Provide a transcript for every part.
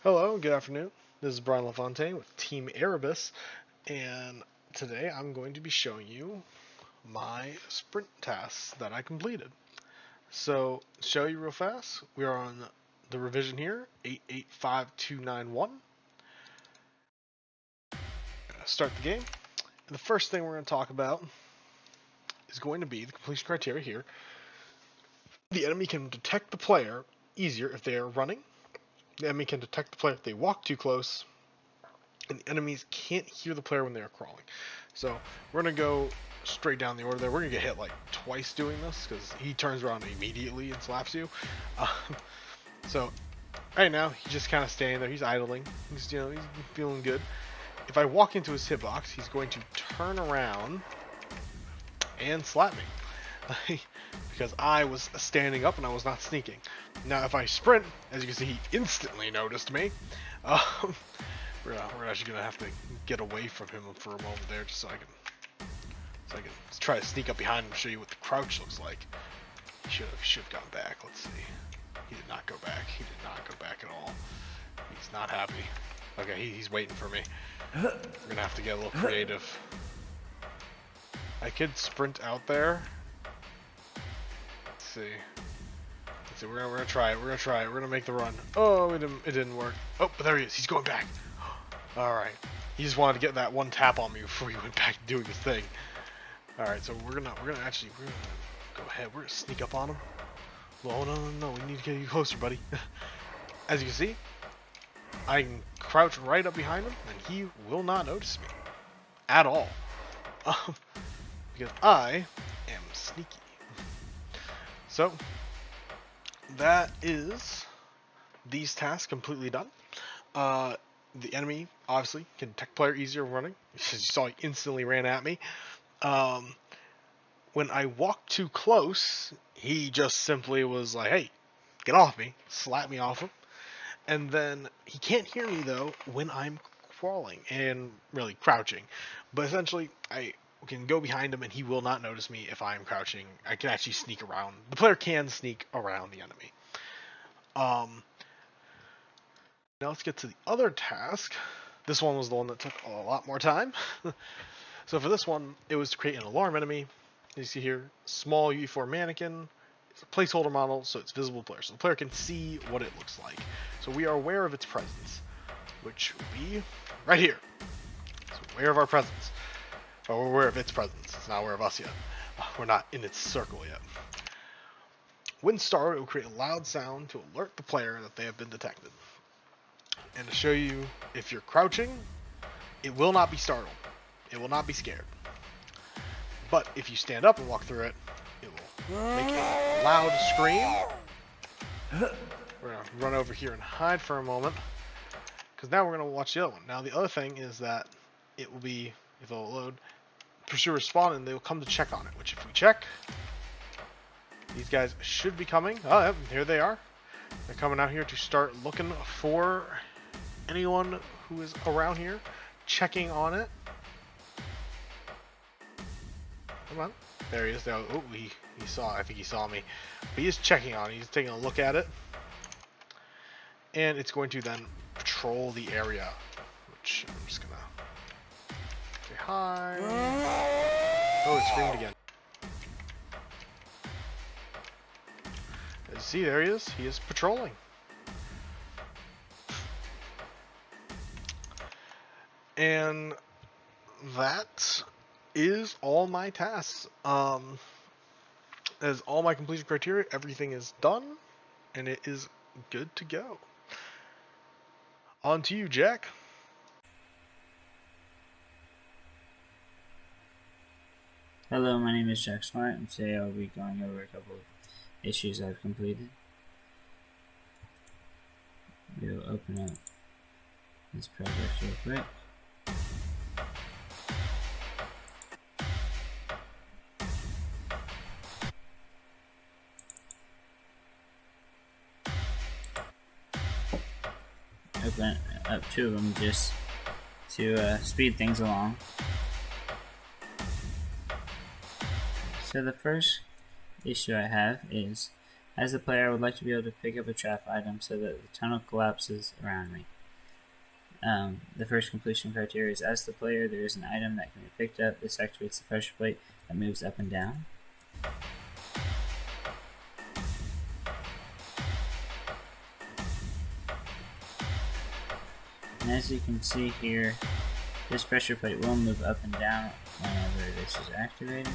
Hello, good afternoon. This is Brian LaFontaine with Team Erebus, and today I'm going to be showing you my sprint tasks that I completed. So, to show you real fast, we are on the revision here, 885291. Start the game. The first thing we're going to talk about is going to be the completion criteria here. The enemy can detect the player easier if they are running. The enemy can detect the player if they walk too close, and the enemies can't hear the player when they are crawling. So we're going to go straight down the order there. We're going to get hit like twice doing this because he turns around immediately and slaps you. So right now he's just kind of standing there. He's idling. He's feeling good. If I walk into his hitbox, he's going to turn around and slap me. Because I was standing up and I was not sneaking. Now if I sprint, as you can see, he instantly noticed me. We're actually gonna have to get away from him for a moment there, just so I can try to sneak up behind him and show you what the crouch looks like. He should have gone back. Let's see. He did not go back. He did not go back at all. He's not happy. Okay, he's waiting for me. We're gonna have to get a little creative. I could sprint out there. Let's see. We're gonna try it. We're gonna make the run. Oh, it didn't work. Oh, but there he is. He's going back. All right. He just wanted to get that one tap on me before he went back to doing his thing. All right. So we're gonna go ahead. We're gonna sneak up on him. Oh no. We need to get you closer, buddy. As you can see, I can crouch right up behind him, and he will not notice me at all, because I am sneaky. So that is these tasks completely done. The enemy obviously can detect player easier running. As you saw, he instantly ran at me. When I walked too close, he just simply was like, "Hey, get off me!" Slap me off him. And then he can't hear me though when I'm crawling and really crouching. But essentially, I can go behind him and he will not notice me if I'm crouching. I can actually sneak around. The player can sneak around the enemy. Now let's get to the other task. This one was the one that took a lot more time. So for this one, it was to create an alarm enemy. As you see here, small UE4 mannequin. It's a placeholder model, so it's visible to the player. So the player can see what it looks like. So we are aware of its presence, which would be right here. So aware of our presence. Or we're aware of its presence. It's not aware of us yet. We're not in its circle yet. When started, it will create a loud sound to alert the player that they have been detected. And to show you, if you're crouching, it will not be startled. It will not be scared. But if you stand up and walk through it, it will make a loud scream. We're going to run over here and hide for a moment, because now we're going to watch the other one. Now the other thing is that it will be, if it'll load, pursuers spawn and they will come to check on it, which if we check, these guys should be coming. Oh, yep, here they are. They're coming out here to start looking for anyone who is around here, checking on it. Come on. There he is. Oh, he saw. I think he saw me. But he is checking on it. He's taking a look at it. And it's going to then patrol the area, which I'm just going to say hi. Oh, it screamed again. As you see, there he is. He is patrolling. And that is all my tasks. As all my completion criteria, everything is done, and it is good to go. On to you, Jack. Hello, my name is Jack Smart, and today I'll be going over a couple of issues I've completed. We'll open up this project real quick. Open up two of them just to speed things along. So the first issue I have is As the player, I would like to be able to pick up a trap item so that the tunnel collapses around me. The first completion criteria is, as the player, there is an item that can be picked up. This activates the pressure plate that moves up and down. And as you can see here, this pressure plate will move up and down whenever this is activated.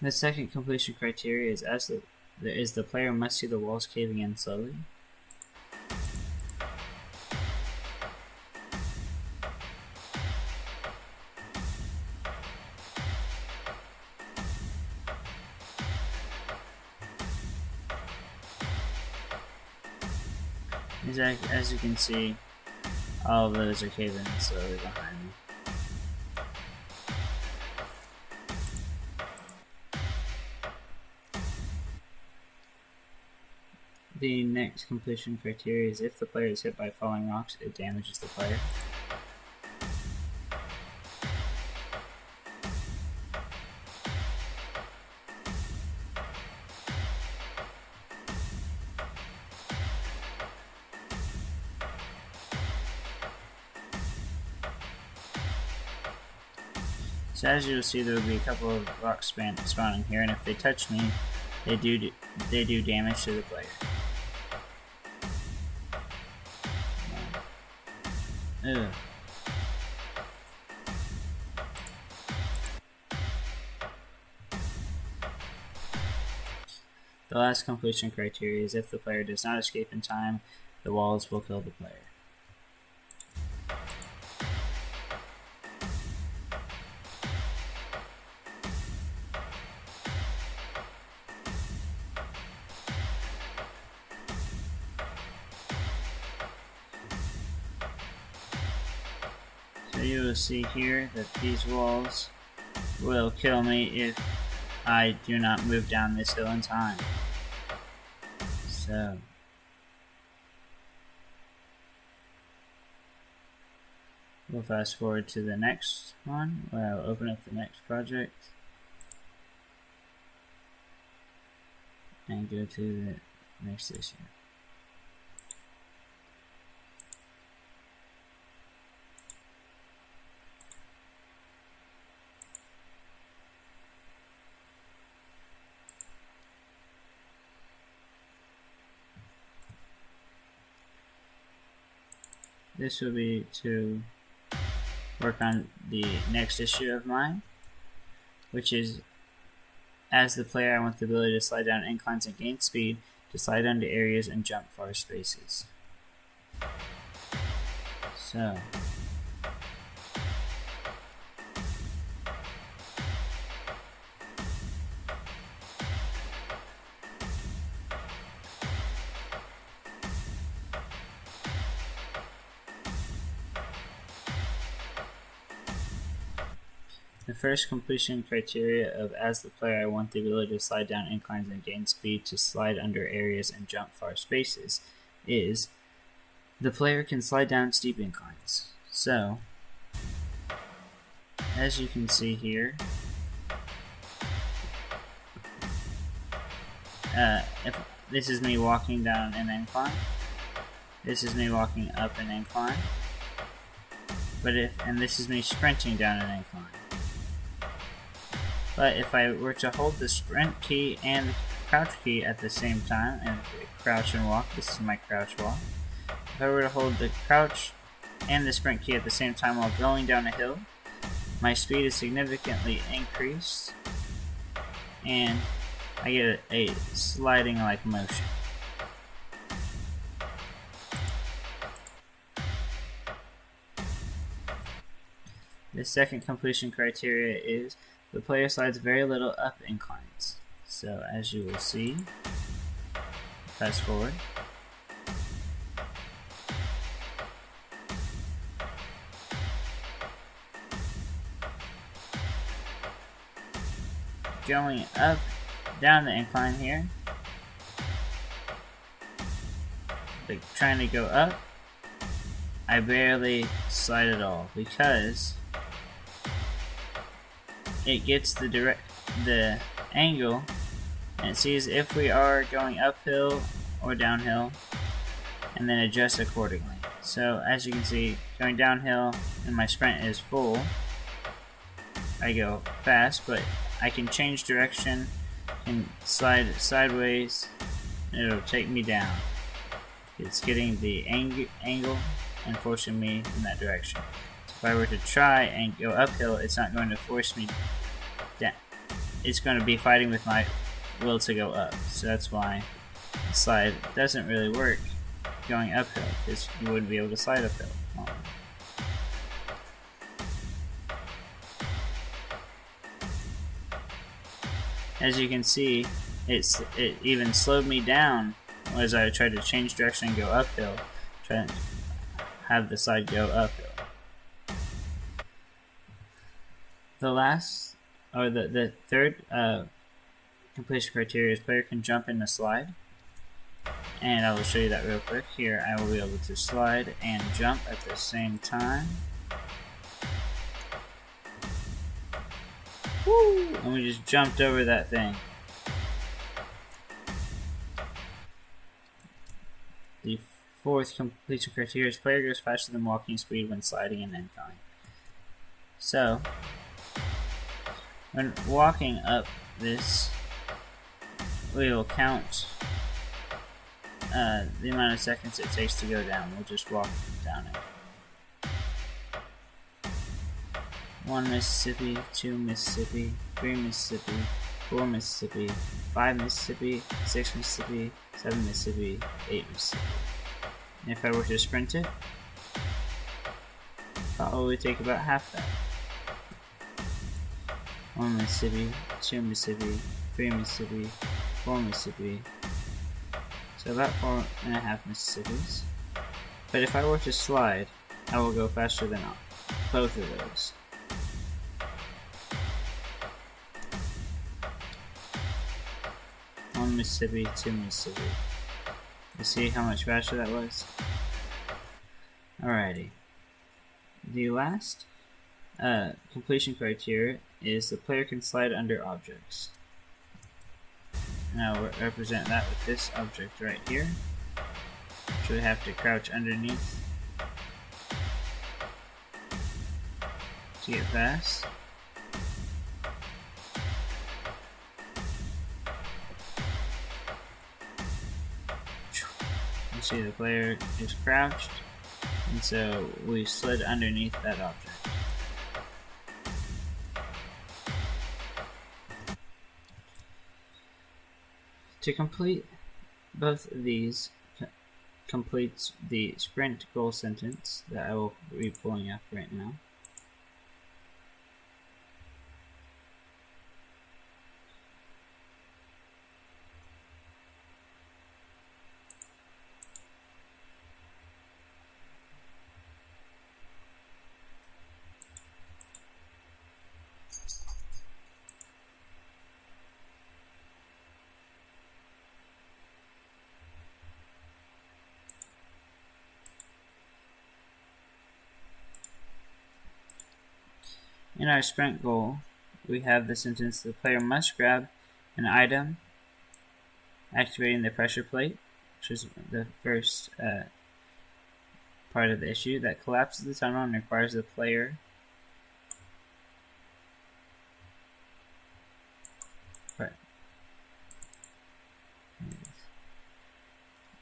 The second completion criteria is, the player must see the walls caving in slowly. As you can see, all of those are caving in slowly behind me. The next completion criteria is, if the player is hit by falling rocks, it damages the player. So as you'll see, there will be a couple of rocks spawning here, and if they touch me, they do damage to the player. Ugh. The last completion criteria is, if the player does not escape in time, the walls will kill the player. So you will see here that these walls will kill me if I do not move down this hill in time. So we'll fast forward to the next one, where I'll open up the next project and go to the next issue. This will be to work on the next issue of mine, which is, as the player, I want the ability to slide down inclines and gain speed, to slide onto areas and jump far spaces. So the first completion criteria of, as the player, I want the ability to slide down inclines and gain speed, to slide under areas and jump far spaces, is the player can slide down steep inclines. So as you can see here, if this is me walking down an incline, this is me walking up an incline, and this is me sprinting down an incline. But if I were to hold the sprint key and the crouch key at the same time, and crouch and walk, this is my crouch walk. If I were to hold the crouch and the sprint key at the same time while going down a hill, my speed is significantly increased, and I get a sliding-like motion. The second completion criteria is, the player slides very little up inclines. So as you will see, fast forward. going up, down the incline here, like trying to go up, I barely slide at all because it gets the angle and it sees if we are going uphill or downhill and then adjusts accordingly. So as you can see, going downhill and my sprint is full, I go fast, but I can change direction and slide sideways and it'll take me down. It's getting the angle and forcing me in that direction. So if I were to try and go uphill, it's not going to force me down. It's going to be fighting with my will to go up. So that's why the slide doesn't really work going uphill, because you wouldn't be able to slide uphill. As you can see, it even slowed me down as I tried to change direction and go uphill, try to have the slide go uphill. The last, or the third completion criteria is player can jump in the slide. And I will show you that real quick. Here I will be able to slide and jump at the same time. Woo! And we just jumped over that thing. The fourth completion criteria is player goes faster than walking speed when sliding an incline. So, when walking up this, we will count the amount of seconds it takes to go down. We'll just walk down it. 1 Mississippi, 2 Mississippi, 3 Mississippi, 4 Mississippi, 5 Mississippi, 6 Mississippi, 7 Mississippi, 8 Mississippi. And if I were to sprint it, probably take about half that. 1 Mississippi, 2 Mississippi, 3 Mississippi, 4 Mississippi. So about 4.5 Mississippis. But if I were to slide, I will go faster than both of those. One Mississippi, 2 Mississippi. You see how much faster that was? Alrighty. The last completion criteria is the player can slide under objects. And I'll represent that with this object right here, which we have to crouch underneath to get past. You see the player is crouched, and so we slid underneath that object. To complete both of these completes the sprint goal sentence that I will be pulling up right now. In our sprint goal, we have the sentence, the player must grab an item, activating the pressure plate, which is the first part of the issue, that collapses the tunnel and requires the player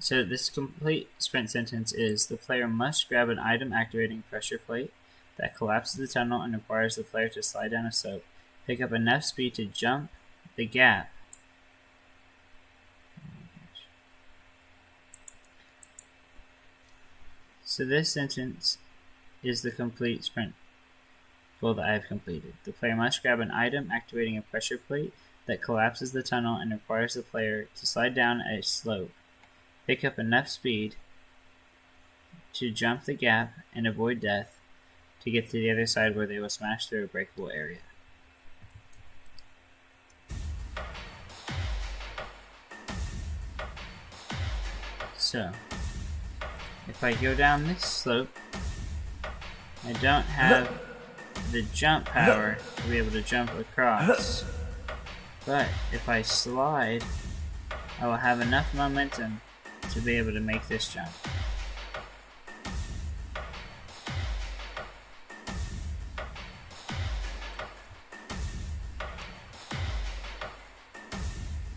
So this complete sprint sentence is, the player must grab an item activating pressure plate that collapses the tunnel and requires the player to slide down a slope, pick up enough speed to jump the gap. So this sentence is the complete sprint goal that I have completed. The player must grab an item activating a pressure plate that collapses the tunnel and requires the player to slide down a slope, pick up enough speed to jump the gap and avoid death to get to the other side where they will smash through a breakable area. So, if I go down this slope, I don't have the jump power to be able to jump across. But if I slide, I will have enough momentum to be able to make this jump.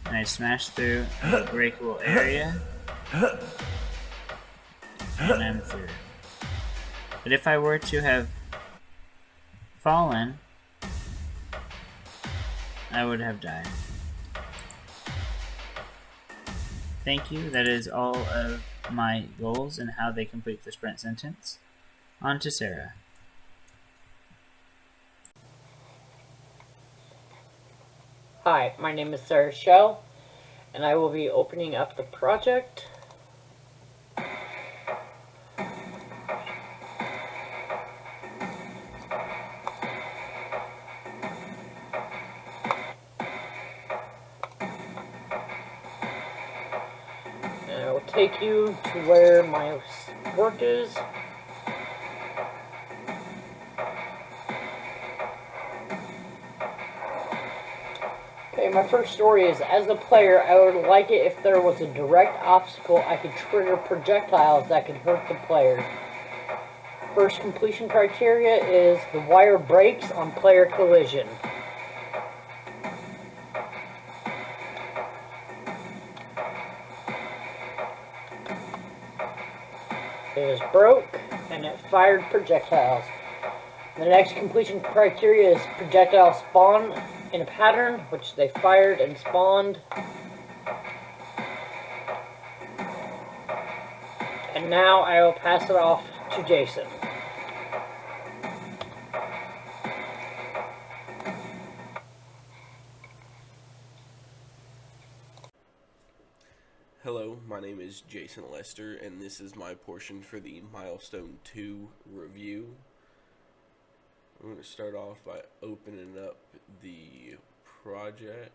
And I smash through a breakable area, and I'm through. But if I were to have fallen, I would have died. Thank you, that is all of my goals and how they complete the sprint sentence. On to Sarah. Hi, my name is Sarah Shell, and I will be opening up the project. And I will take you to where my work is. Okay, my first story is, as a player, I would like it if there was a direct obstacle I could trigger projectiles that could hurt the player. First completion criteria is the wire breaks on player collision. It is broke, and it fired projectiles. The next completion criteria is projectile spawn in a pattern, which they fired and spawned. And now I will pass it off to Jason. Hello, my name is Jason Lester, and this is my portion for the Milestone 2 review. I'm going to start off by opening up the project.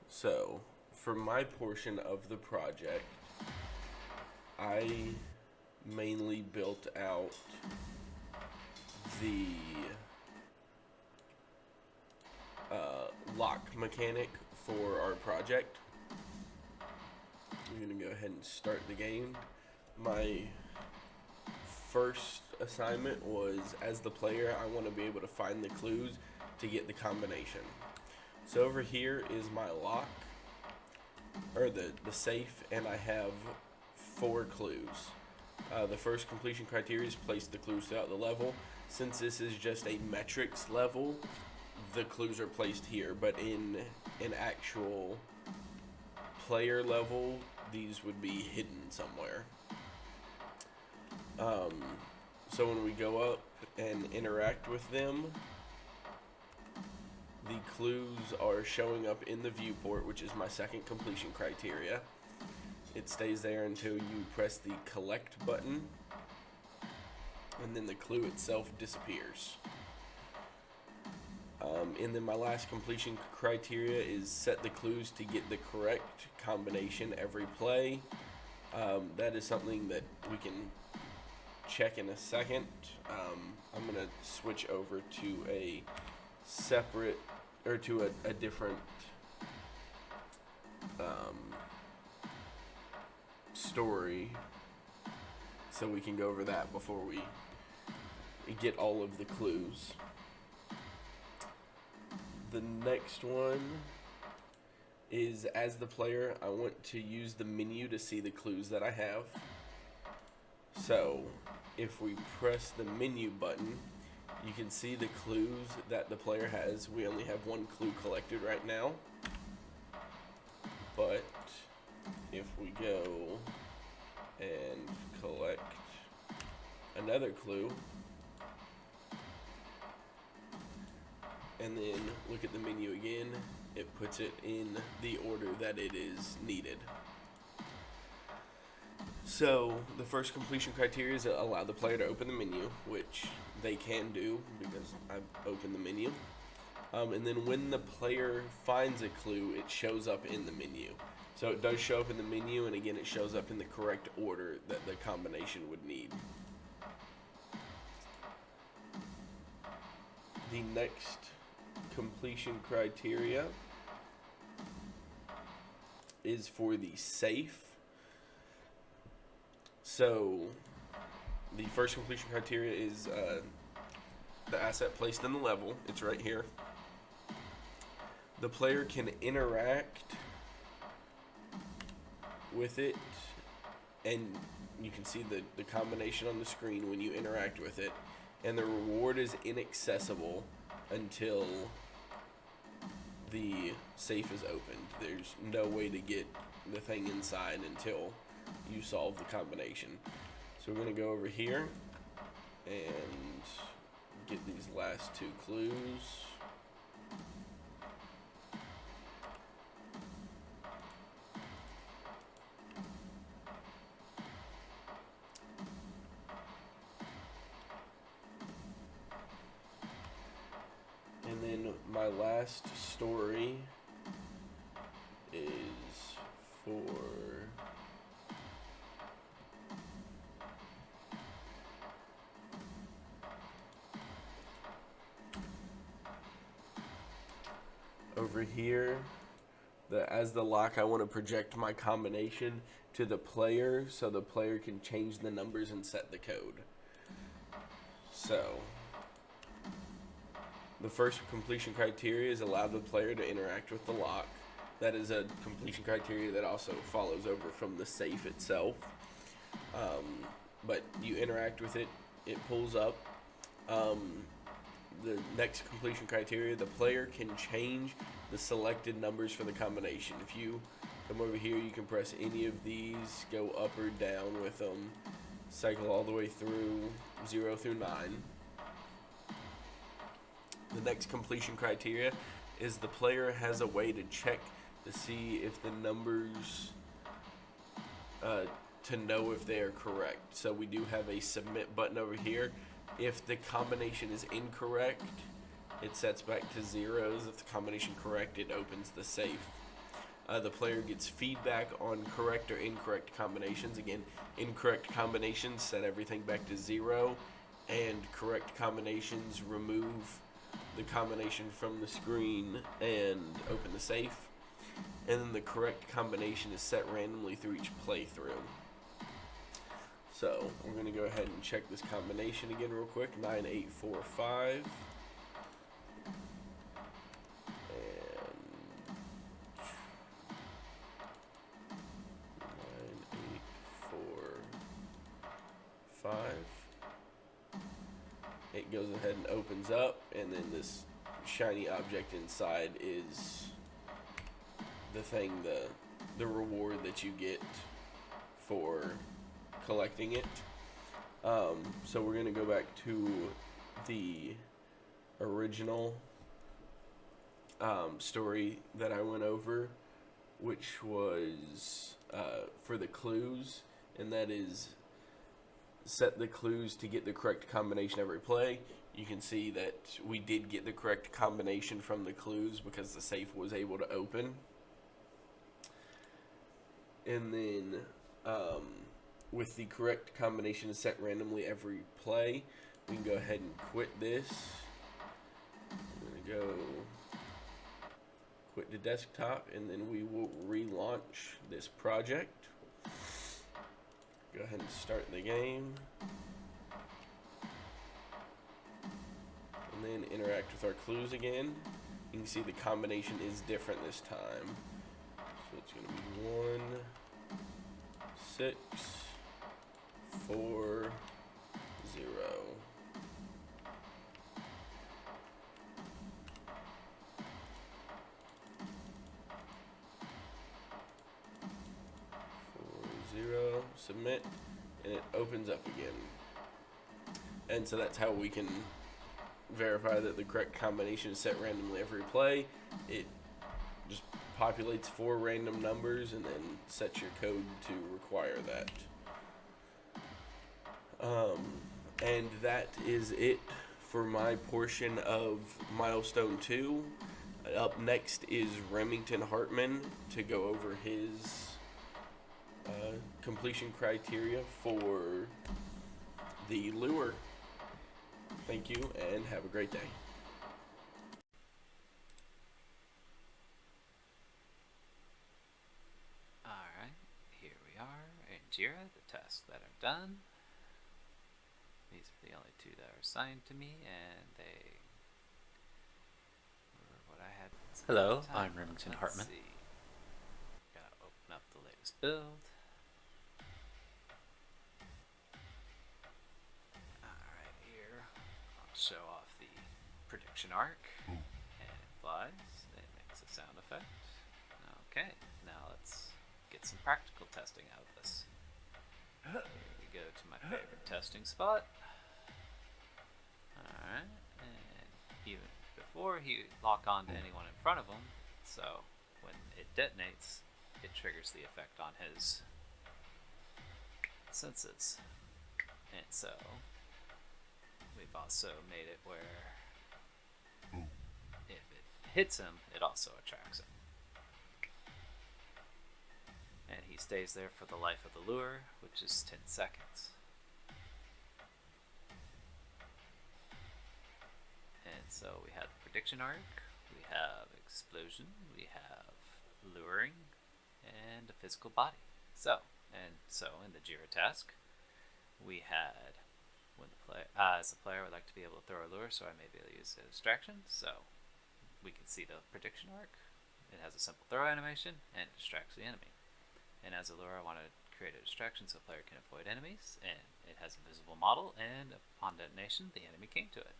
So, for my portion of the project, I mainly built out the lock mechanic for our project. I'm going to go ahead and start the game. My first assignment was, as the player, I want to be able to find the clues to get the combination. So over here is my lock, or the safe, and I have 4 clues. The first completion criteria is place the clues throughout the level. Since this is just a metrics level, the clues are placed here, but in an actual player level, these would be hidden somewhere. So when we go up and interact with them, the clues are showing up in the viewport, which is my second completion criteria. It stays there until you press the collect button, and then the clue itself disappears. And then my last completion criteria is set the clues to get the correct combination every play. That is something that we can check in a second. I'm going to switch over to a separate, or to a different story, so we can go over that before we get all of the clues. The next one is, as the player, I want to use the menu to see the clues that I have. So if we press the menu button, you can see the clues that the player has. We only have 1 clue collected right now, but if we go and collect another clue, and then look at the menu again, it puts it in the order that it is needed. So the first completion criteria is to allow the player to open the menu, which they can do because I've opened the menu. And then when the player finds a clue, it shows up in the menu. So it does show up in the menu, and again, it shows up in the correct order that the combination would need. The next completion criteria is for the safe. So the first completion criteria is the asset placed in the level. It's right here. The player can interact with it, and you can see the combination on the screen when you interact with it, and the reward is inaccessible until the safe is opened. There's no way to get the thing inside until you solve the combination. So we're going to go over here and get these last two clues. And then my last story is for over here. As the lock, I want to project my combination to the player so the player can change the numbers and set the code. So the first completion criteria is allow the player to interact with the lock. That is a completion criteria that also follows over from the safe itself. But you interact with it, it pulls up. The next completion criteria, the player can change the selected numbers for the combination. If you come over here, you can press any of these, go up or down with them, cycle all the way through 0 through 9. The next completion criteria is the player has a way to check to see if the numbers, to know if they are correct. So we do have a submit button over here. If the combination is incorrect, it sets back to zeros. If the combination correct, it opens the safe. The player gets feedback on correct or incorrect combinations. Again, incorrect combinations set everything back to 0, and correct combinations remove the combination from the screen and open the safe. And then the correct combination is set randomly through each playthrough. So we're going to go ahead and check this combination again real quick. 9, 8, 4, 5. And 9, 8, 4, 5. It goes ahead and opens up, and then this shiny object inside is the thing, the reward that you get for collecting it. So we're going to go back to the original story that I went over, which was for the clues, and that is set the clues to get the correct combination every play. You can see that we did get the correct combination from the clues because the safe was able to open. And then with the correct combination set randomly every play, we can go ahead and quit this. I'm going to go quit the desktop, and then we will relaunch this project. Go ahead and start the game. And then interact with our clues again. You can see the combination is different this time. So it's going to be 1, 6, 4, 0. Submit, and it opens up again. And so that's how we can verify that the correct combination is set randomly every play. It just populates 4 random numbers and then sets your code to require that. And that is it for my portion of Milestone 2. Up next is Remington Hartman to go over his completion criteria for the lure. Thank you and have a great day. Alright, here we are in Jira, the tasks that are done. These are the only 2 that are assigned to me, and they were what I had. Hello, I'm Remington Hartman. Let's see. Gotta open up the latest build. Alright, here I'll show off the prediction arc. And it flies, it makes a sound effect. Okay, now let's get some practical testing out of this. Here we go to my favorite testing spot. Alright, and even before he lock on to anyone in front of him, so when it detonates, it triggers the effect on his senses. And so we've also made it where if it hits him, it also attracts him. And he stays there for the life of the lure, which is 10 seconds. And so we have the prediction arc, we have explosion, we have luring, and a physical body. So in the Jira task, we had when the player, as the player would like to be able to throw a lure, so I may be able to use a distraction. So we can see the prediction arc. It has a simple throw animation and it distracts the enemy. And as a lure, I want to create a distraction so the player can avoid enemies, and it has a visible model, and upon detonation, the enemy came to it.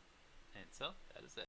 And so, that is it.